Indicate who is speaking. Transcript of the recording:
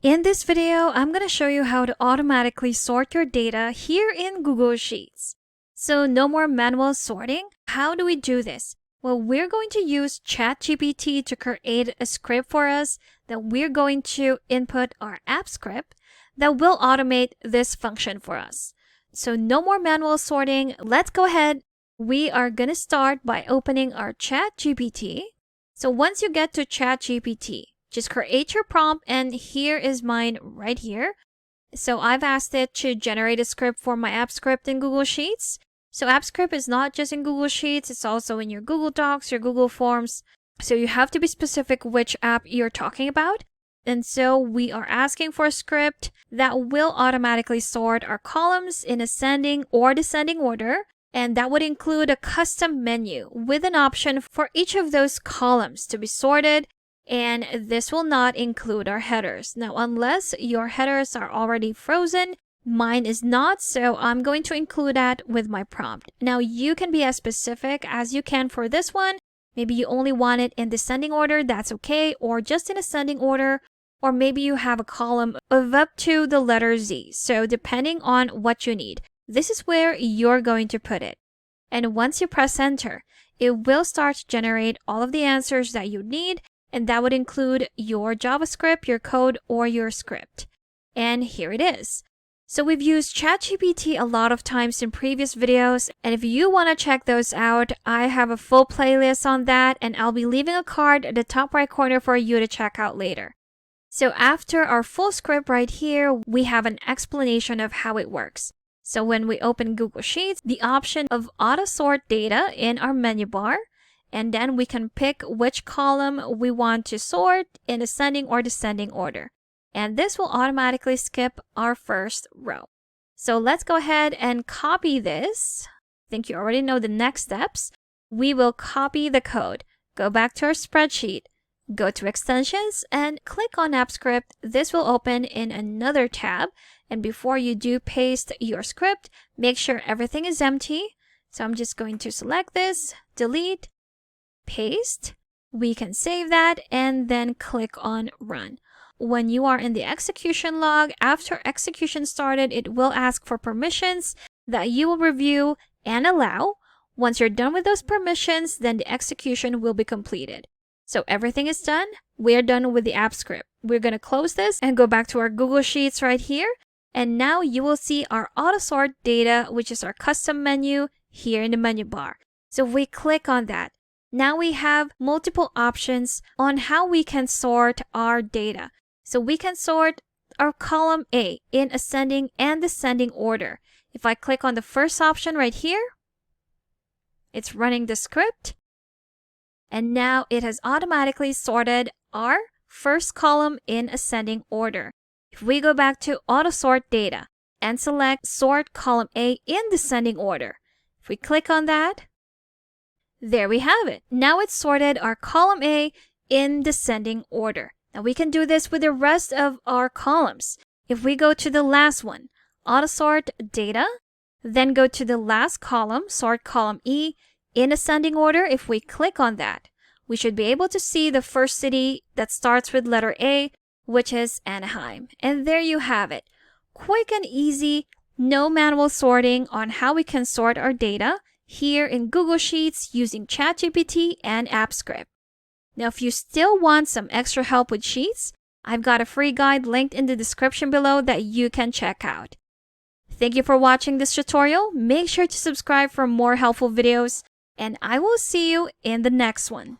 Speaker 1: In this video, I'm going to show you how to automatically sort your data here in Google Sheets. So no more manual sorting. How do we do this? Well, we're going to use ChatGPT to create a script for us that we're going to input our app script that will automate this function for us. So no more manual sorting. Let's go ahead. We are going to start by opening our ChatGPT. So once you get to ChatGPT, just create your prompt, and here is mine right here. So I've asked it to generate a script for my app script in Google Sheets. So app script is not just in Google Sheets, it's also in your Google Docs, your Google Forms. So you have to be specific which app you're talking about. And so we are asking for a script that will automatically sort our columns in ascending or descending order. And that would include a custom menu with an option for each of those columns to be sorted. And this will not include our headers. Now, unless your headers are already frozen, mine is not, so I'm going to include that with my prompt. Now, you can be as specific as you can for this one. Maybe you only want it in descending order, that's okay, or just in ascending order, or maybe you have a column of up to the letter Z. So depending on what you need, this is where you're going to put it. And once you press enter, it will start to generate all of the answers that you need. And that would include your JavaScript, your code, or your script. And here it is. So we've used ChatGPT a lot of times in previous videos. And if you want to check those out, I have a full playlist on that. And I'll be leaving a card at the top right corner for you to check out later. So after our full script right here, we have an explanation of how it works. So when we open Google Sheets, the option of auto sort data in our menu bar. And then we can pick which column we want to sort in ascending or descending order. And this will automatically skip our first row. So let's go ahead and copy this. I think you already know the next steps. We will copy the code, go back to our spreadsheet, go to extensions, and click on app script. This will open in another tab. And before you do paste your script, make sure everything is empty. So I'm just going to select this, delete, paste. We can save that and then click on run. When you are in the execution log, after execution started, it will ask for permissions that you will review and allow. Once you're done with those permissions, then the execution will be completed. So everything is done. We're done with the app script. We're going to close this and go back to our Google Sheets right here. And now you will see our auto sort data, which is our custom menu here in the menu bar. So if we click on that, now we have multiple options on how we can sort our data. So we can sort our column A in ascending and descending order. If I click on the first option right here, it's running the script. And now it has automatically sorted our first column in ascending order. If we go back to auto sort data and select sort column A in descending order, if we click on that, there we have it. Now it's sorted our column A in descending order. Now we can do this with the rest of our columns. If we go to the last one, auto sort data, then go to the last column, sort column E in ascending order. If we click on that, we should be able to see the first city that starts with letter A, which is Anaheim. And there you have it. Quick and easy, no manual sorting on how we can sort our data here in Google Sheets using ChatGPT and AppScript. Now, if you still want some extra help with Sheets, I've got a free guide linked in the description below that you can check out. Thank you for watching this tutorial. Make sure to subscribe for more helpful videos, and I will see you in the next one.